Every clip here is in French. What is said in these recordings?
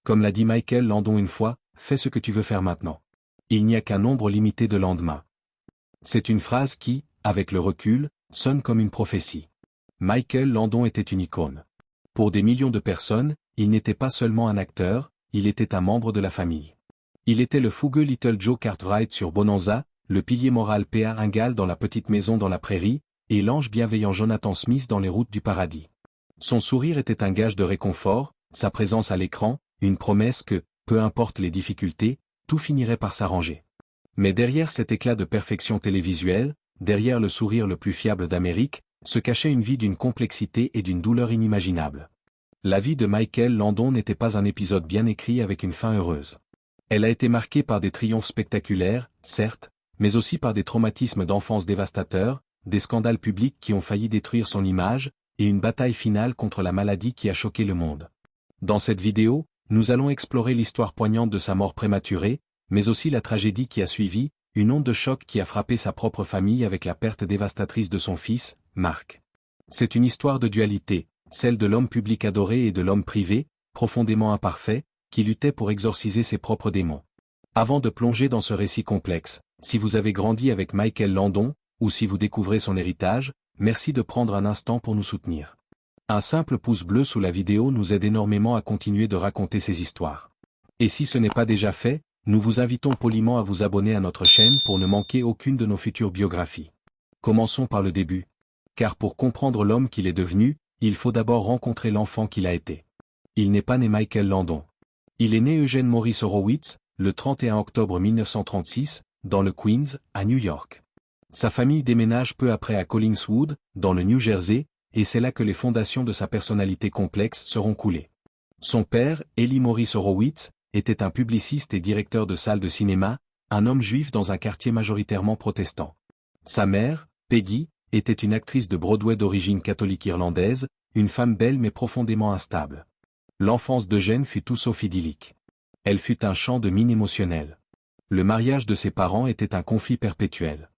Comme l'a dit Michael Landon une fois, fais ce que tu veux faire maintenant. Il n'y a qu'un nombre limité de lendemains. C'est une phrase qui, avec le recul, sonne comme une prophétie. Michael Landon était une icône. Pour des millions de personnes, il n'était pas seulement un acteur, il était un membre de la famille. Il était le fougueux Little Joe Cartwright sur Bonanza, le pilier moral P.A. Ingalls dans La petite maison dans la prairie, et l'ange bienveillant Jonathan Smith dans Les routes du paradis. Son sourire était un gage de réconfort, sa présence à l'écran, une promesse que, peu importe les difficultés, tout finirait par s'arranger. Mais derrière cet éclat de perfection télévisuelle, derrière le sourire le plus fiable d'Amérique, se cachait une vie d'une complexité et d'une douleur inimaginables. La vie de Michael Landon n'était pas un épisode bien écrit avec une fin heureuse. Elle a été marquée par des triomphes spectaculaires, certes, mais aussi par des traumatismes d'enfance dévastateurs, des scandales publics qui ont failli détruire son image, et une bataille finale contre la maladie qui a choqué le monde. Dans cette vidéo, nous allons explorer l'histoire poignante de sa mort prématurée, mais aussi la tragédie qui a suivi, une onde de choc qui a frappé sa propre famille avec la perte dévastatrice de son fils, Mark. C'est une histoire de dualité, celle de l'homme public adoré et de l'homme privé, profondément imparfait, qui luttait pour exorciser ses propres démons. Avant de plonger dans ce récit complexe, si vous avez grandi avec Michael Landon, ou si vous découvrez son héritage, merci de prendre un instant pour nous soutenir. Un simple pouce bleu sous la vidéo nous aide énormément à continuer de raconter ces histoires. Et si ce n'est pas déjà fait, nous vous invitons poliment à vous abonner à notre chaîne pour ne manquer aucune de nos futures biographies. Commençons par le début. Car pour comprendre l'homme qu'il est devenu, il faut d'abord rencontrer l'enfant qu'il a été. Il n'est pas né Michael Landon. Il est né Eugene Maurice Horowitz, le 31 octobre 1936, dans le Queens, à New York. Sa famille déménage peu après à Collingswood, dans le New Jersey, et c'est là que les fondations de sa personnalité complexe seront coulées. Son père, Eli Maurice Horowitz, était un publiciste et directeur de salle de cinéma, un homme juif dans un quartier majoritairement protestant. Sa mère, Peggy, était une actrice de Broadway d'origine catholique irlandaise, une femme belle mais profondément instable. L'enfance d'Eugène fut tout sauf idyllique. Elle fut un champ de mine émotionnel. Le mariage de ses parents était un conflit perpétuel.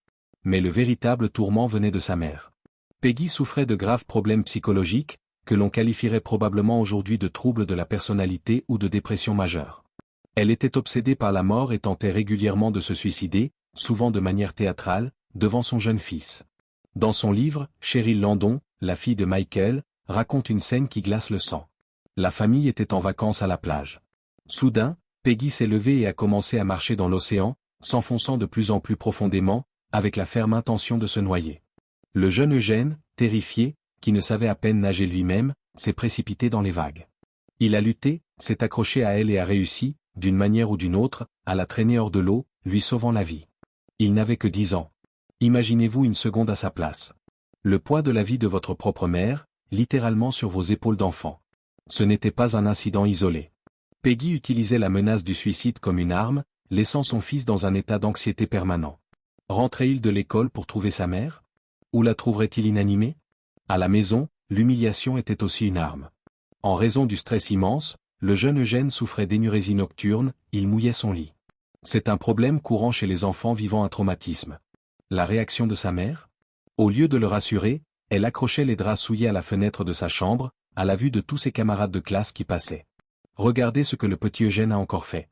Mais le véritable tourment venait de sa mère. Peggy souffrait de graves problèmes psychologiques, que l'on qualifierait probablement aujourd'hui de troubles de la personnalité ou de dépression majeure. Elle était obsédée par la mort et tentait régulièrement de se suicider, souvent de manière théâtrale, devant son jeune fils. Dans son livre, Cheryl Landon, la fille de Michael, raconte une scène qui glace le sang. La famille était en vacances à la plage. Soudain, Peggy s'est levée et a commencé à marcher dans l'océan, s'enfonçant de plus en plus profondément, avec la ferme intention de se noyer. Le jeune Eugène, terrifié, qui ne savait à peine nager lui-même, s'est précipité dans les vagues. Il a lutté, s'est accroché à elle et a réussi, d'une manière ou d'une autre, à la traîner hors de l'eau, lui sauvant la vie. Il n'avait que 10 ans. Imaginez-vous une seconde à sa place. Le poids de la vie de votre propre mère, littéralement sur vos épaules d'enfant. Ce n'était pas un incident isolé. Peggy utilisait la menace du suicide comme une arme, laissant son fils dans un état d'anxiété permanent. Rentrait-il de l'école pour trouver sa mère? Ou la trouverait-il inanimée? À la maison, l'humiliation était aussi une arme. En raison du stress immense, le jeune Eugène souffrait d'énurésie nocturne, il mouillait son lit. C'est un problème courant chez les enfants vivant un traumatisme. La réaction de sa mère? Au lieu de le rassurer, elle accrochait les draps souillés à la fenêtre de sa chambre, à la vue de tous ses camarades de classe qui passaient. Regardez ce que le petit Eugène a encore fait.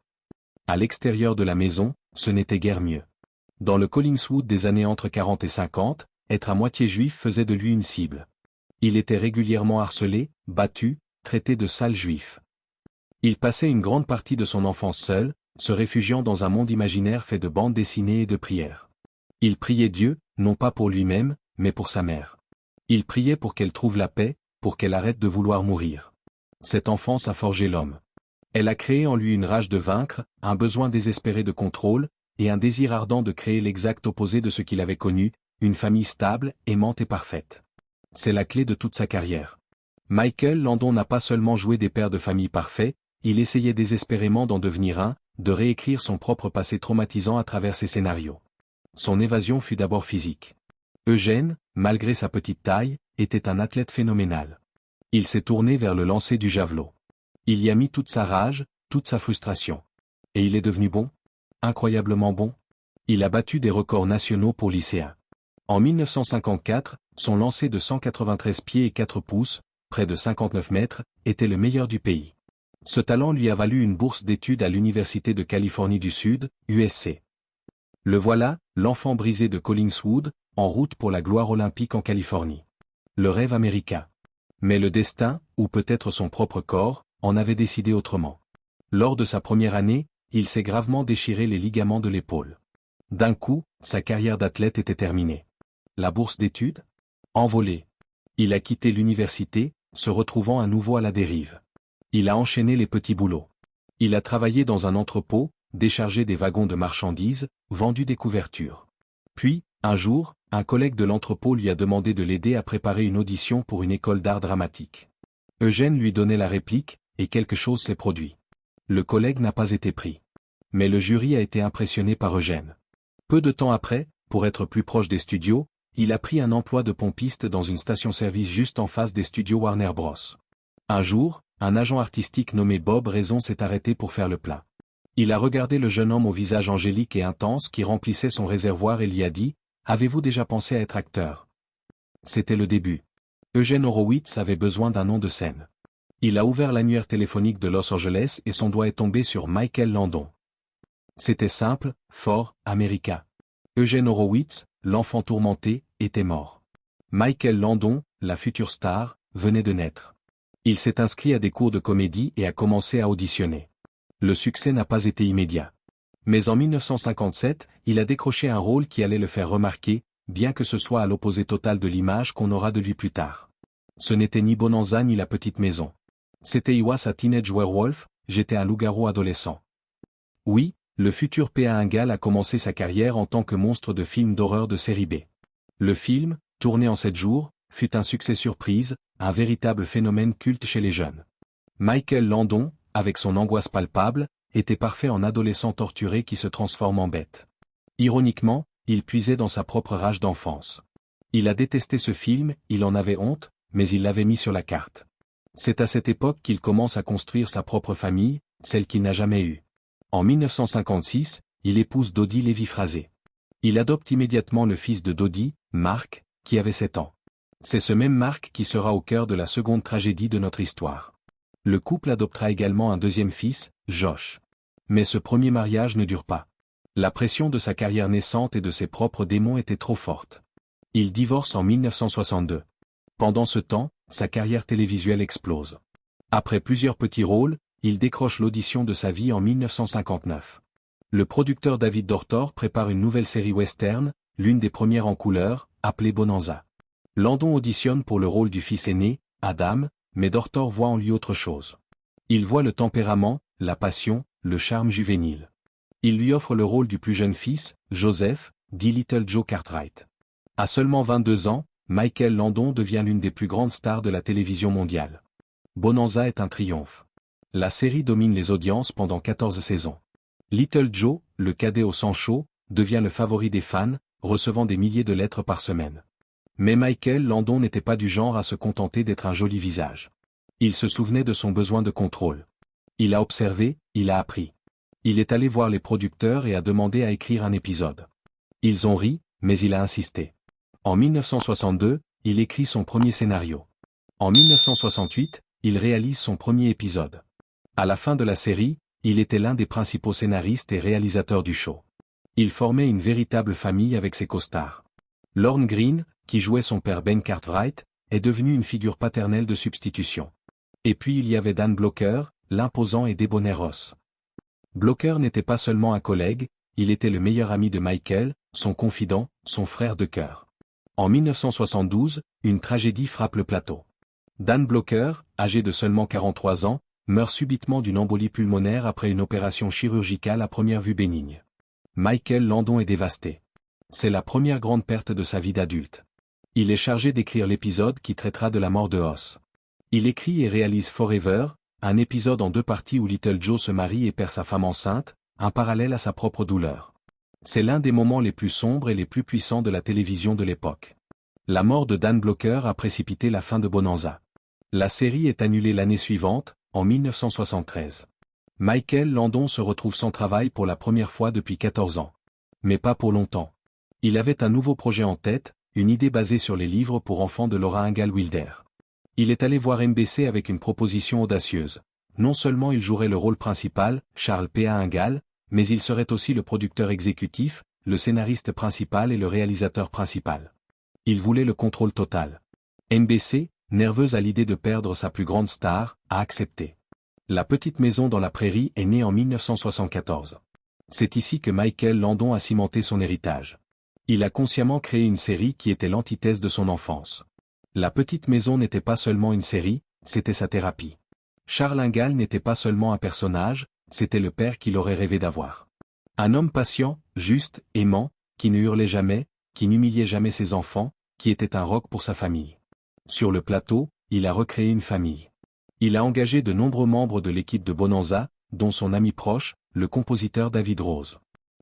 À l'extérieur de la maison, ce n'était guère mieux. Dans le Collingswood des années entre 40 et 50, être à moitié juif faisait de lui une cible. Il était régulièrement harcelé, battu, traité de sale juif. Il passait une grande partie de son enfance seul, se réfugiant dans un monde imaginaire fait de bandes dessinées et de prières. Il priait Dieu, non pas pour lui-même, mais pour sa mère. Il priait pour qu'elle trouve la paix, pour qu'elle arrête de vouloir mourir. Cette enfance a forgé l'homme. Elle a créé en lui une rage de vaincre, un besoin désespéré de contrôle, et un désir ardent de créer l'exact opposé de ce qu'il avait connu, une famille stable, aimante et parfaite. C'est la clé de toute sa carrière. Michael Landon n'a pas seulement joué des pères de famille parfaits, il essayait désespérément d'en devenir un, de réécrire son propre passé traumatisant à travers ses scénarios. Son évasion fut d'abord physique. Eugène, malgré sa petite taille, était un athlète phénoménal. Il s'est tourné vers le lancer du javelot. Il y a mis toute sa rage, toute sa frustration. Et il est devenu bon? Incroyablement bon. Il a battu des records nationaux pour lycéens. En 1954, son lancer de 193 pieds et 4 pouces, près de 59 mètres, était le meilleur du pays. Ce talent lui a valu une bourse d'études à l'Université de Californie du Sud, USC. Le voilà, l'enfant brisé de Collingswood, en route pour la gloire olympique en Californie. Le rêve américain. Mais le destin, ou peut-être son propre corps, en avait décidé autrement. Lors de sa première année, il s'est gravement déchiré les ligaments de l'épaule. D'un coup, sa carrière d'athlète était terminée. La bourse d'études? Envolée. Il a quitté l'université, se retrouvant à nouveau à la dérive. Il a enchaîné les petits boulots. Il a travaillé dans un entrepôt, déchargé des wagons de marchandises, vendu des couvertures. Puis, un jour, un collègue de l'entrepôt lui a demandé de l'aider à préparer une audition pour une école d'art dramatique. Eugène lui donnait la réplique, et quelque chose s'est produit. Le collègue n'a pas été pris. Mais le jury a été impressionné par Eugène. Peu de temps après, pour être plus proche des studios, il a pris un emploi de pompiste dans une station-service juste en face des studios Warner Bros. Un jour, un agent artistique nommé Bob Raison s'est arrêté pour faire le plein. Il a regardé le jeune homme au visage angélique et intense qui remplissait son réservoir et lui a dit « Avez-vous déjà pensé à être acteur ?» C'était le début. Eugène Horowitz avait besoin d'un nom de scène. Il a ouvert l'annuaire téléphonique de Los Angeles et son doigt est tombé sur Michael Landon. C'était simple, fort, américain. Eugène Horowitz, l'enfant tourmenté, était mort. Michael Landon, la future star, venait de naître. Il s'est inscrit à des cours de comédie et a commencé à auditionner. Le succès n'a pas été immédiat. Mais en 1957, il a décroché un rôle qui allait le faire remarquer, bien que ce soit à l'opposé total de l'image qu'on aura de lui plus tard. Ce n'était ni Bonanza ni La Petite Maison. C'était I Was a Teenage Werewolf, j'étais un loup-garou adolescent. Oui, le futur P.A. Ingal a commencé sa carrière en tant que monstre de film d'horreur de série B. Le film, tourné en 7 jours, fut un succès surprise, un véritable phénomène culte chez les jeunes. Michael Landon, avec son angoisse palpable, était parfait en adolescent torturé qui se transforme en bête. Ironiquement, il puisait dans sa propre rage d'enfance. Il a détesté ce film, il en avait honte, mais il l'avait mis sur la carte. C'est à cette époque qu'il commence à construire sa propre famille, celle qu'il n'a jamais eue. En 1956, il épouse Dodie Lévy-Frazé. Il adopte immédiatement le fils de Dodie, Mark, qui avait 7 ans. C'est ce même Mark qui sera au cœur de la seconde tragédie de notre histoire. Le couple adoptera également un deuxième fils, Josh. Mais ce premier mariage ne dure pas. La pression de sa carrière naissante et de ses propres démons était trop forte. Il divorce en 1962. Pendant ce temps, sa carrière télévisuelle explose. Après plusieurs petits rôles, il décroche l'audition de sa vie en 1959. Le producteur David Dortor prépare une nouvelle série western, l'une des premières en couleur, appelée Bonanza. Landon auditionne pour le rôle du fils aîné, Adam, mais Dortor voit en lui autre chose. Il voit le tempérament, la passion, le charme juvénile. Il lui offre le rôle du plus jeune fils, Joseph, dit Little Joe Cartwright. À seulement 22 ans, Michael Landon devient l'une des plus grandes stars de la télévision mondiale. Bonanza est un triomphe. La série domine les audiences pendant 14 saisons. Little Joe, le cadet au sang chaud, devient le favori des fans, recevant des milliers de lettres par semaine. Mais Michael Landon n'était pas du genre à se contenter d'être un joli visage. Il se souvenait de son besoin de contrôle. Il a observé, il a appris. Il est allé voir les producteurs et a demandé à écrire un épisode. Ils ont ri, mais il a insisté. En 1962, il écrit son premier scénario. En 1968, il réalise son premier épisode. À la fin de la série, il était l'un des principaux scénaristes et réalisateurs du show. Il formait une véritable famille avec ses costards. Lorne Greene, qui jouait son père Ben Cartwright, est devenu une figure paternelle de substitution. Et puis il y avait Dan Blocker, l'imposant et débonnaire Ross. Blocker n'était pas seulement un collègue, il était le meilleur ami de Michael, son confident, son frère de cœur. En 1972, une tragédie frappe le plateau. Dan Blocker, âgé de seulement 43 ans, meurt subitement d'une embolie pulmonaire après une opération chirurgicale à première vue bénigne. Michael Landon est dévasté. C'est la première grande perte de sa vie d'adulte. Il est chargé d'écrire l'épisode qui traitera de la mort de Hoss. Il écrit et réalise Forever, un épisode en 2 parties où Little Joe se marie et perd sa femme enceinte, un parallèle à sa propre douleur. C'est l'un des moments les plus sombres et les plus puissants de la télévision de l'époque. La mort de Dan Blocker a précipité la fin de Bonanza. La série est annulée l'année suivante, en 1973. Michael Landon se retrouve sans travail pour la première fois depuis 14 ans. Mais pas pour longtemps. Il avait un nouveau projet en tête, une idée basée sur les livres pour enfants de Laura Ingalls Wilder. Il est allé voir NBC avec une proposition audacieuse. non seulement il jouerait le rôle principal, Charles P.A. Ingalls, mais il serait aussi le producteur exécutif, le scénariste principal et le réalisateur principal. Il voulait le contrôle total. NBC, nerveuse à l'idée de perdre sa plus grande star, a accepté. La petite maison dans la prairie est née en 1974. C'est ici que Michael Landon a cimenté son héritage. Il a consciemment créé une série qui était l'antithèse de son enfance. La petite maison n'était pas seulement une série, c'était sa thérapie. Charles Ingalls n'était pas seulement un personnage, c'était le père qu'il aurait rêvé d'avoir. Un homme patient, juste, aimant, qui ne hurlait jamais, qui n'humiliait jamais ses enfants, qui était un roc pour sa famille. Sur le plateau, il a recréé une famille. Il a engagé de nombreux membres de l'équipe de Bonanza, dont son ami proche, le compositeur David Rose.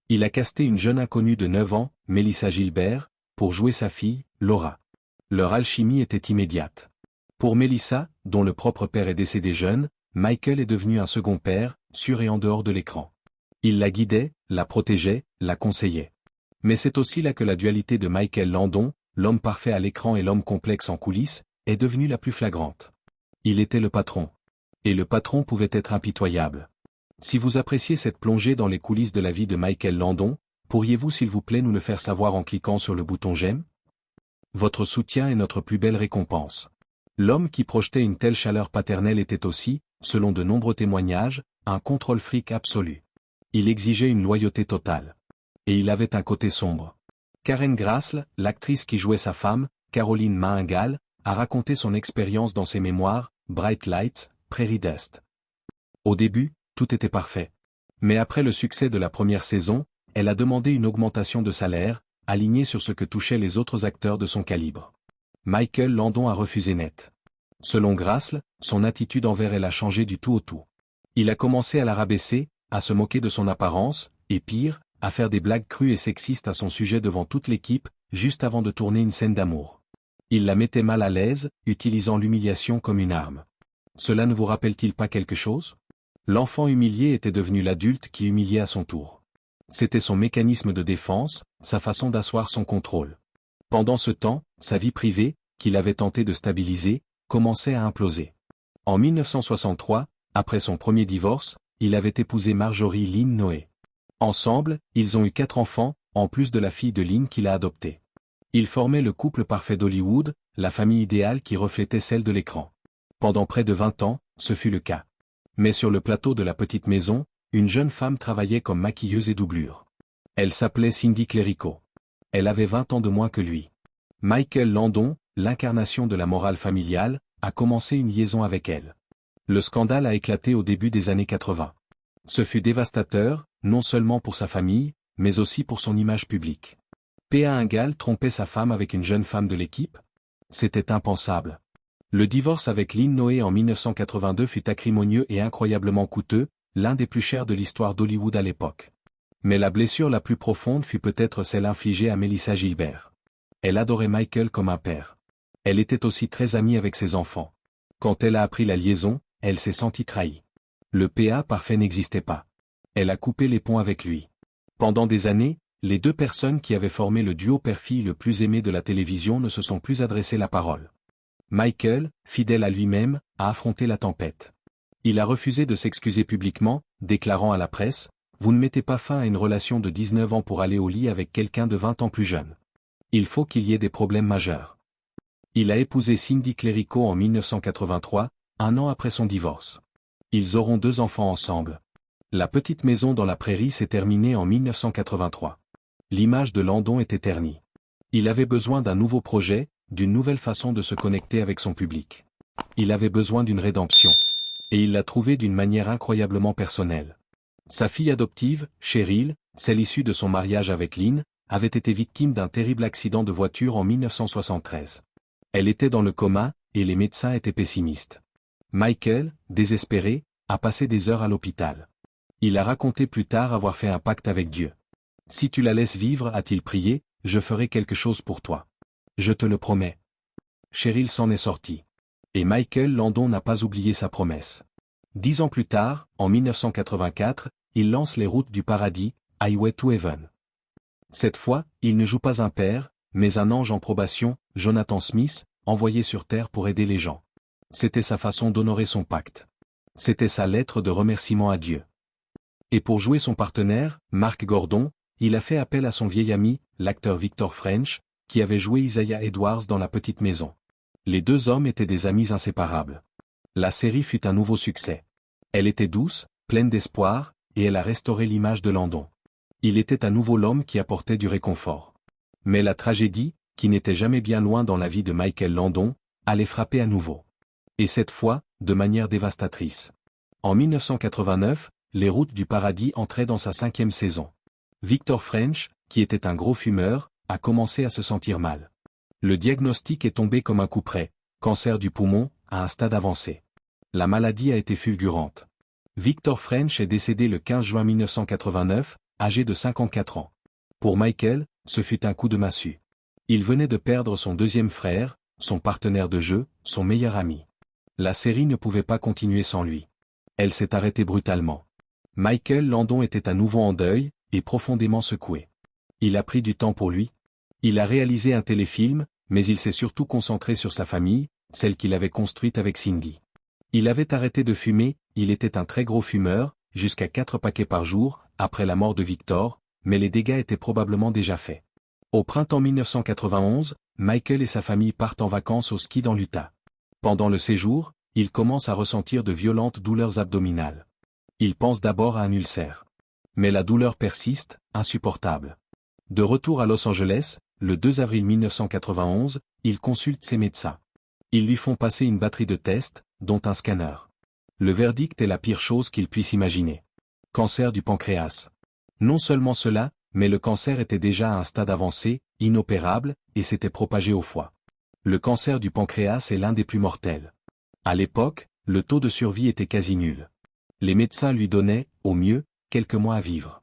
Il a casté une jeune inconnue de 9 ans, Melissa Gilbert, pour jouer sa fille, Laura. Leur alchimie était immédiate. Pour Melissa, dont le propre père est décédé jeune, Michael est devenu un second père, sur et en dehors de l'écran. Il la guidait, la protégeait, la conseillait. Mais c'est aussi là que la dualité de Michael Landon, l'homme parfait à l'écran et l'homme complexe en coulisses, est devenue la plus flagrante. Il était le patron. Et le patron pouvait être impitoyable. Si vous appréciez cette plongée dans les coulisses de la vie de Michael Landon, pourriez-vous s'il vous plaît nous le faire savoir en cliquant sur le bouton j'aime? Votre soutien est notre plus belle récompense. L'homme qui projetait une telle chaleur paternelle était aussi, selon de nombreux témoignages, un contrôle fric absolu. Il exigeait une loyauté totale. Et il avait un côté sombre. Karen Grassl, l'actrice qui jouait sa femme, Caroline Ma Ingalls, a raconté son expérience dans ses mémoires, Bright Lights, Prairie d'Est. Au début, tout était parfait. Mais après le succès de la première saison, elle a demandé une augmentation de salaire, alignée sur ce que touchaient les autres acteurs de son calibre. Michael Landon a refusé net. Selon Grassl, son attitude envers elle a changé du tout au tout. Il a commencé à la rabaisser, à se moquer de son apparence, et pire, à faire des blagues crues et sexistes à son sujet devant toute l'équipe, juste avant de tourner une scène d'amour. Il la mettait mal à l'aise, utilisant l'humiliation comme une arme. Cela ne vous rappelle-t-il pas quelque chose? L'enfant humilié était devenu l'adulte qui humiliait à son tour. C'était son mécanisme de défense, sa façon d'asseoir son contrôle. Pendant ce temps, sa vie privée, qu'il avait tenté de stabiliser, commençait à imploser. En 1963, après son premier divorce, il avait épousé Marjorie Lynn Noé. Ensemble, ils ont eu 4 enfants, en plus de la fille de Lynn qu'il a adoptée. Ils formaient le couple parfait d'Hollywood, la famille idéale qui reflétait celle de l'écran. Pendant près de 20 ans, ce fut le cas. Mais sur le plateau de la petite maison, une jeune femme travaillait comme maquilleuse et doublure. Elle s'appelait Cindy Clerico. Elle avait 20 ans de moins que lui. Michael Landon, l'incarnation de la morale familiale, a commencé une liaison avec elle. Le scandale a éclaté au début des années 80. Ce fut dévastateur, non seulement pour sa famille, mais aussi pour son image publique. P.A. Ingalls trompait sa femme avec une jeune femme de l'équipe? C'était impensable. Le divorce avec Lynn Noé en 1982 fut acrimonieux et incroyablement coûteux, l'un des plus chers de l'histoire d'Hollywood à l'époque. Mais la blessure la plus profonde fut peut-être celle infligée à Melissa Gilbert. Elle adorait Michael comme un père. Elle était aussi très amie avec ses enfants. Quand elle a appris la liaison, elle s'est sentie trahie. Le PA parfait n'existait pas. Elle a coupé les ponts avec lui. Pendant des années, les 2 personnes qui avaient formé le duo père-fille le plus aimé de la télévision ne se sont plus adressé la parole. Michael, fidèle à lui-même, a affronté la tempête. Il a refusé de s'excuser publiquement, déclarant à la presse, « Vous ne mettez pas fin à une relation de 19 ans pour aller au lit avec quelqu'un de 20 ans plus jeune. Il faut qu'il y ait des problèmes majeurs. » Il a épousé Cindy Clerico en 1983, un an après son divorce. Ils auront 2 enfants ensemble. La petite maison dans la prairie s'est terminée en 1983. L'image de Landon était ternie. Il avait besoin d'un nouveau projet, d'une nouvelle façon de se connecter avec son public. Il avait besoin d'une rédemption. Et il l'a trouvée d'une manière incroyablement personnelle. Sa fille adoptive, Cheryl, celle issue de son mariage avec Lynn, avait été victime d'un terrible accident de voiture en 1973. Elle était dans le coma, et les médecins étaient pessimistes. Michael, désespéré, a passé des heures à l'hôpital. Il a raconté plus tard avoir fait un pacte avec Dieu. « Si tu la laisses vivre, a-t-il prié, je ferai quelque chose pour toi. Je te le promets. » Cheryl s'en est sortie. Et Michael Landon n'a pas oublié sa promesse. 10 ans plus tard, en 1984, il lance Les Routes du Paradis, Highway to Heaven. Cette fois, il ne joue pas un père, mais un ange en probation, Jonathan Smith, envoyé sur Terre pour aider les gens. C'était sa façon d'honorer son pacte. C'était sa lettre de remerciement à Dieu. Et pour jouer son partenaire, Mark Gordon, il a fait appel à son vieil ami, l'acteur Victor French, qui avait joué Isaiah Edwards dans La Petite Maison. Les deux hommes étaient des amis inséparables. La série fut un nouveau succès. Elle était douce, pleine d'espoir, et elle a restauré l'image de Landon. Il était à nouveau l'homme qui apportait du réconfort. Mais la tragédie, qui n'était jamais bien loin dans la vie de Michael Landon, allait frapper à nouveau. Et cette fois, de manière dévastatrice. En 1989, Les Routes du Paradis entrait dans sa 5e saison. Victor French, qui était un gros fumeur, a commencé à se sentir mal. Le diagnostic est tombé comme un coup près, cancer du poumon, à un stade avancé. La maladie a été fulgurante. Victor French est décédé le 15 juin 1989, âgé de 54 ans. Pour Michael, ce fut un coup de massue. Il venait de perdre son deuxième frère, son partenaire de jeu, son meilleur ami. La série ne pouvait pas continuer sans lui. Elle s'est arrêtée brutalement. Michael Landon était à nouveau en deuil, et profondément secoué. Il a pris du temps pour lui. Il a réalisé un téléfilm, mais il s'est surtout concentré sur sa famille, celle qu'il avait construite avec Cindy. Il avait arrêté de fumer, il était un très gros fumeur, jusqu'à 4 paquets par jour, après la mort de Victor, mais les dégâts étaient probablement déjà faits. Au printemps 1991, Michael et sa famille partent en vacances au ski dans l'Utah. Pendant le séjour, il commence à ressentir de violentes douleurs abdominales. Il pense d'abord à un ulcère. Mais la douleur persiste, insupportable. De retour à Los Angeles, le 2 avril 1991, il consulte ses médecins. Ils lui font passer une batterie de tests, dont un scanner. Le verdict est la pire chose qu'il puisse imaginer. Cancer du pancréas. Non seulement cela, mais le cancer était déjà à un stade avancé, inopérable, et s'était propagé au foie. Le cancer du pancréas est l'un des plus mortels. À l'époque, le taux de survie était quasi nul. Les médecins lui donnaient, au mieux, quelques mois à vivre.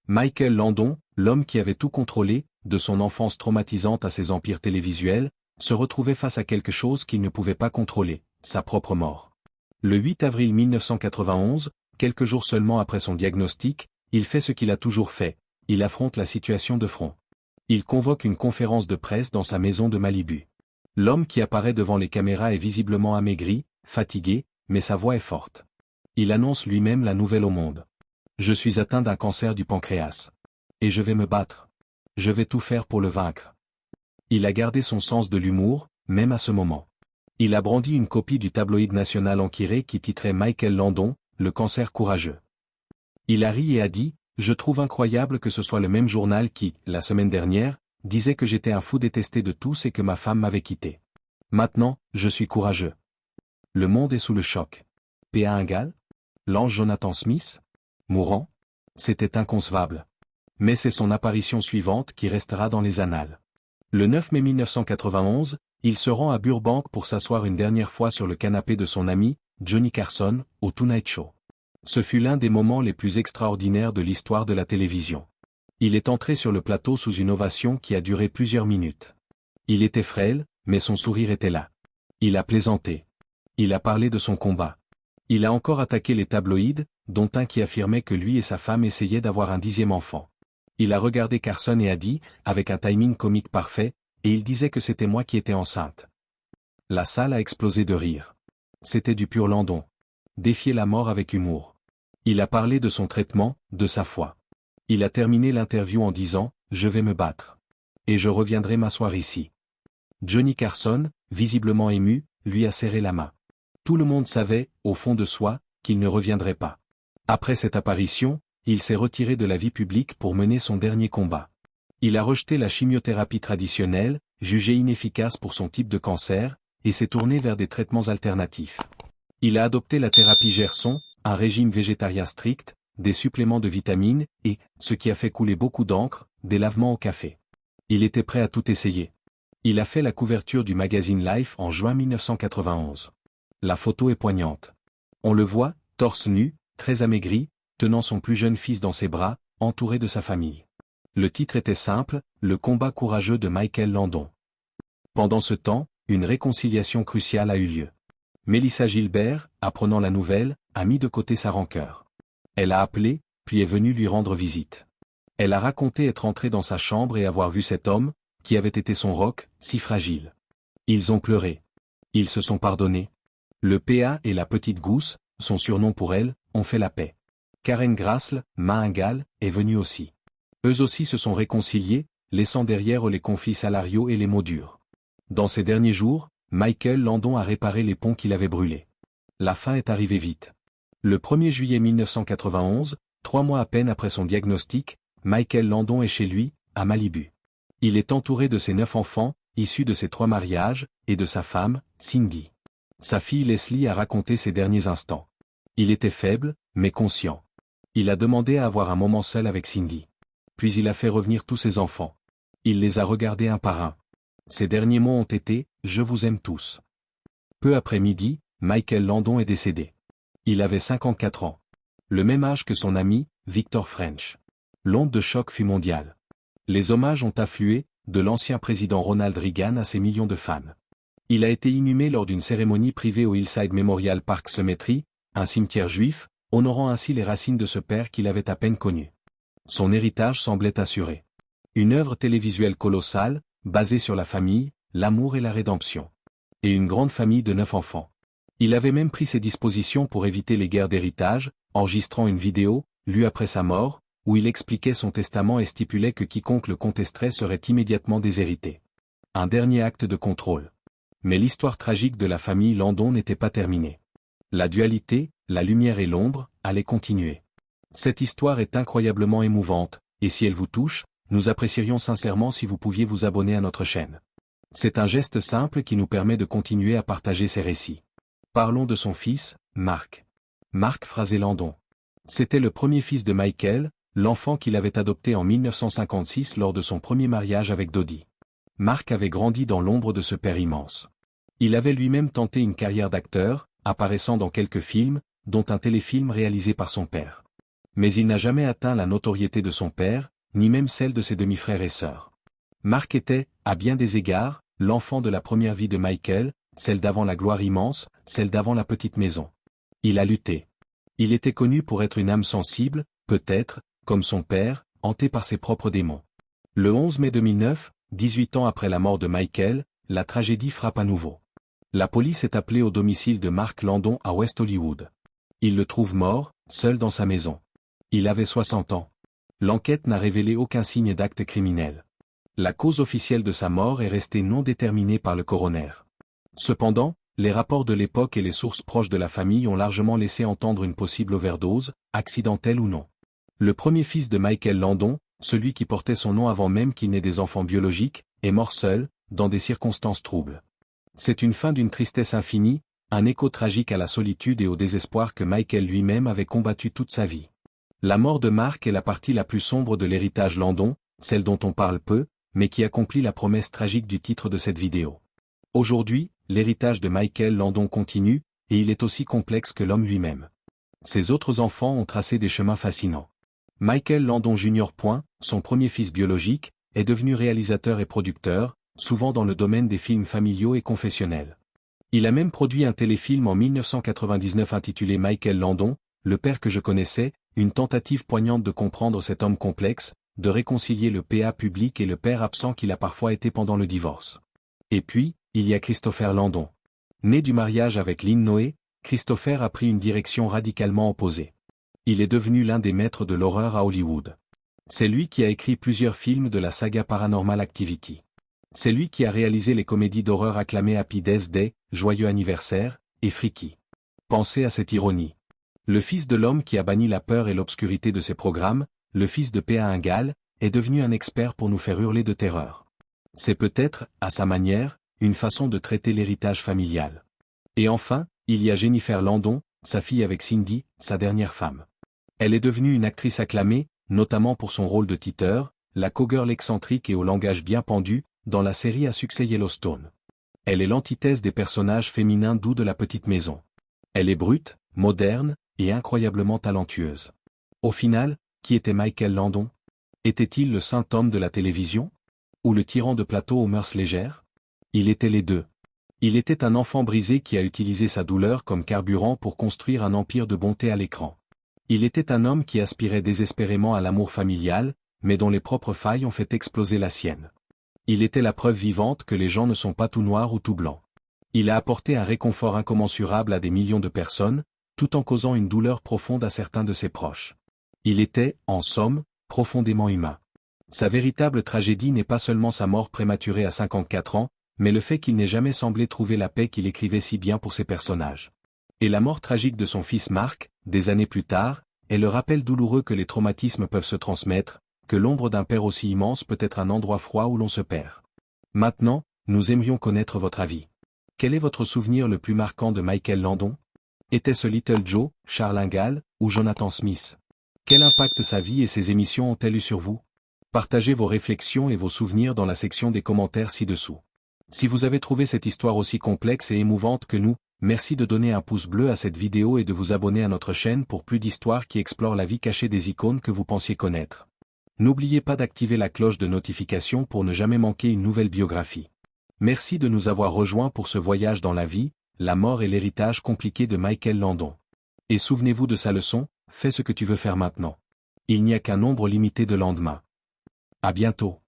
Michael Landon, l'homme qui avait tout contrôlé, de son enfance traumatisante à ses empires télévisuels, se retrouvait face à quelque chose qu'il ne pouvait pas contrôler, sa propre mort. Le 8 avril 1991, quelques jours seulement après son diagnostic, il fait ce qu'il a toujours fait, il affronte la situation de front. Il convoque une conférence de presse dans sa maison de Malibu. L'homme qui apparaît devant les caméras est visiblement amaigri, fatigué, mais sa voix est forte. Il annonce lui-même la nouvelle au monde. Je suis atteint d'un cancer du pancréas. Et je vais me battre. Je vais tout faire pour le vaincre. Il a gardé son sens de l'humour, même à ce moment. Il a brandi une copie du tabloïd national Enquiré qui titrait Michael Landon, le cancer courageux. Il a ri et a dit, je trouve incroyable que ce soit le même journal qui, la semaine dernière, disait que j'étais un fou détesté de tous et que ma femme m'avait quitté. Maintenant, je suis courageux. Le monde est sous le choc. P.A. Ingal? L'ange Jonathan Smith? Mourant? C'était inconcevable. Mais c'est son apparition suivante qui restera dans les annales. Le 9 mai 1991, il se rend à Burbank pour s'asseoir une dernière fois sur le canapé de son ami, Johnny Carson, au Tonight Show. Ce fut l'un des moments les plus extraordinaires de l'histoire de la télévision. Il est entré sur le plateau sous une ovation qui a duré plusieurs minutes. Il était frêle, mais son sourire était là. Il a plaisanté. Il a parlé de son combat. Il a encore attaqué les tabloïds, dont un qui affirmait que lui et sa femme essayaient d'avoir un 10e enfant. Il a regardé Carson et a dit, avec un timing comique parfait, et il disait que c'était moi qui étais enceinte. La salle a explosé de rire. C'était du pur Landon. Défier la mort avec humour. Il a parlé de son traitement, de sa foi. Il a terminé l'interview en disant, je vais me battre. Et je reviendrai m'asseoir ici. Johnny Carson, visiblement ému, lui a serré la main. Tout le monde savait, au fond de soi, qu'il ne reviendrait pas. Après cette apparition, il s'est retiré de la vie publique pour mener son dernier combat. Il a rejeté la chimiothérapie traditionnelle, jugée inefficace pour son type de cancer, et s'est tourné vers des traitements alternatifs. Il a adopté la thérapie Gerson, un régime végétarien strict, des suppléments de vitamines et, ce qui a fait couler beaucoup d'encre, des lavements au café. Il était prêt à tout essayer. Il a fait la couverture du magazine Life en juin 1991. La photo est poignante. On le voit, torse nu, très amaigri, tenant son plus jeune fils dans ses bras, entouré de sa famille. Le titre était simple, le combat courageux de Michael Landon. Pendant ce temps, une réconciliation cruciale a eu lieu. Mélissa Gilbert, apprenant la nouvelle, a mis de côté sa rancœur. Elle a appelé, puis est venue lui rendre visite. Elle a raconté être entrée dans sa chambre et avoir vu cet homme, qui avait été son roc, si fragile. Ils ont pleuré. Ils se sont pardonnés. Le PA et la petite gousse, son surnom pour elle, ont fait la paix. Karen Grassle, Mahingal, est venue aussi. Eux aussi se sont réconciliés, laissant derrière eux les conflits salariaux et les mots durs. Dans ces derniers jours, Michael Landon a réparé les ponts qu'il avait brûlés. La fin est arrivée vite. Le 1er juillet 1991, 3 mois à peine après son diagnostic, Michael Landon est chez lui, à Malibu. Il est entouré de ses 9 enfants, issus de ses 3 mariages, et de sa femme, Cindy. Sa fille Leslie a raconté ses derniers instants. Il était faible, mais conscient. Il a demandé à avoir un moment seul avec Cindy. Puis il a fait revenir tous ses enfants. Il les a regardés un par un. Ses derniers mots ont été « Je vous aime tous ». Peu après midi, Michael Landon est décédé. Il avait 54 ans. Le même âge que son ami, Victor French. L'onde de choc fut mondiale. Les hommages ont afflué, de l'ancien président Ronald Reagan à ses millions de fans. Il a été inhumé lors d'une cérémonie privée au Hillside Memorial Park Cemetery, un cimetière juif, honorant ainsi les racines de ce père qu'il avait à peine connu. Son héritage semblait assuré. Une œuvre télévisuelle colossale, basée sur la famille, l'amour et la rédemption. Et une grande famille de 9 enfants. Il avait même pris ses dispositions pour éviter les guerres d'héritage, enregistrant une vidéo, lue après sa mort, où il expliquait son testament et stipulait que quiconque le contesterait serait immédiatement déshérité. Un dernier acte de contrôle. Mais l'histoire tragique de la famille Landon n'était pas terminée. La dualité, la lumière et l'ombre, allait continuer. Cette histoire est incroyablement émouvante, et si elle vous touche, nous apprécierions sincèrement si vous pouviez vous abonner à notre chaîne. C'est un geste simple qui nous permet de continuer à partager ces récits. Parlons de son fils, Mark. Mark Frazee Landon. C'était le premier fils de Michael, l'enfant qu'il avait adopté en 1956 lors de son premier mariage avec Dodie. Mark avait grandi dans l'ombre de ce père immense. Il avait lui-même tenté une carrière d'acteur, apparaissant dans quelques films, dont un téléfilm réalisé par son père. Mais il n'a jamais atteint la notoriété de son père, ni même celle de ses demi-frères et sœurs. Mark était, à bien des égards, l'enfant de la première vie de Michael, celle d'avant la gloire immense, celle d'avant la petite maison. Il a lutté. Il était connu pour être une âme sensible, peut-être, comme son père, hanté par ses propres démons. Le 11 mai 2009, 18 ans après la mort de Michael, la tragédie frappe à nouveau. La police est appelée au domicile de Mark Landon à West Hollywood. Il le trouve mort, seul dans sa maison. Il avait 60 ans. L'enquête n'a révélé aucun signe d'acte criminel. La cause officielle de sa mort est restée non déterminée par le coroner. Cependant, les rapports de l'époque et les sources proches de la famille ont largement laissé entendre une possible overdose, accidentelle ou non. Le premier fils de Michael Landon, celui qui portait son nom avant même qu'il n'ait des enfants biologiques, est mort seul, dans des circonstances troubles. C'est une fin d'une tristesse infinie, un écho tragique à la solitude et au désespoir que Michael lui-même avait combattu toute sa vie. La mort de Mark est la partie la plus sombre de l'héritage Landon, celle dont on parle peu, mais qui accomplit la promesse tragique du titre de cette vidéo. Aujourd'hui, l'héritage de Michael Landon continue, et il est aussi complexe que l'homme lui-même. Ses autres enfants ont tracé des chemins fascinants. Michael Landon Jr. Son premier fils biologique, est devenu réalisateur et producteur, souvent dans le domaine des films familiaux et confessionnels. Il a même produit un téléfilm en 1999 intitulé Michael Landon, le père que je connaissais, une tentative poignante de comprendre cet homme complexe, de réconcilier le PA public et le père absent qu'il a parfois été pendant le divorce. Et puis, il y a Christopher Landon. Né du mariage avec Lynn Noé, Christopher a pris une direction radicalement opposée. Il est devenu l'un des maîtres de l'horreur à Hollywood. C'est lui qui a écrit plusieurs films de la saga Paranormal Activity. C'est lui qui a réalisé les comédies d'horreur acclamées Happy Death Day, Joyeux anniversaire, et Freaky. Pensez à cette ironie. Le fils de l'homme qui a banni la peur et l'obscurité de ses programmes, le fils de P.A. Ingal, est devenu un expert pour nous faire hurler de terreur. C'est peut-être, à sa manière, une façon de traiter l'héritage familial. Et enfin, il y a Jennifer Landon, sa fille avec Cindy, sa dernière femme. Elle est devenue une actrice acclamée, notamment pour son rôle de Teeter, la cowgirl excentrique et au langage bien pendu, dans la série à succès Yellowstone. Elle est l'antithèse des personnages féminins doux de la petite maison. Elle est brute, moderne, et incroyablement talentueuse. Au final, qui était Michael Landon? Était-il le saint homme de la télévision? Ou le tyran de plateau aux mœurs légères? Il était les deux. Il était un enfant brisé qui a utilisé sa douleur comme carburant pour construire un empire de bonté à l'écran. Il était un homme qui aspirait désespérément à l'amour familial, mais dont les propres failles ont fait exploser la sienne. Il était la preuve vivante que les gens ne sont pas tout noirs ou tout blancs. Il a apporté un réconfort incommensurable à des millions de personnes, tout en causant une douleur profonde à certains de ses proches. Il était, en somme, profondément humain. Sa véritable tragédie n'est pas seulement sa mort prématurée à 54 ans, mais le fait qu'il n'ait jamais semblé trouver la paix qu'il écrivait si bien pour ses personnages. Et la mort tragique de son fils Mark, des années plus tard, est le rappel douloureux que les traumatismes peuvent se transmettre, que l'ombre d'un père aussi immense peut être un endroit froid où l'on se perd. Maintenant, nous aimerions connaître votre avis. Quel est votre souvenir le plus marquant de Michael Landon? Était-ce Little Joe, Charles Ingalls, ou Jonathan Smith? Quel impact sa vie et ses émissions ont-elles eu sur vous? Partagez vos réflexions et vos souvenirs dans la section des commentaires ci-dessous. Si vous avez trouvé cette histoire aussi complexe et émouvante que nous, merci de donner un pouce bleu à cette vidéo et de vous abonner à notre chaîne pour plus d'histoires qui explorent la vie cachée des icônes que vous pensiez connaître. N'oubliez pas d'activer la cloche de notification pour ne jamais manquer une nouvelle biographie. Merci de nous avoir rejoints pour ce voyage dans la vie, la mort et l'héritage compliqué de Michael Landon. Et souvenez-vous de sa leçon, fais ce que tu veux faire maintenant. Il n'y a qu'un nombre limité de lendemains. À bientôt.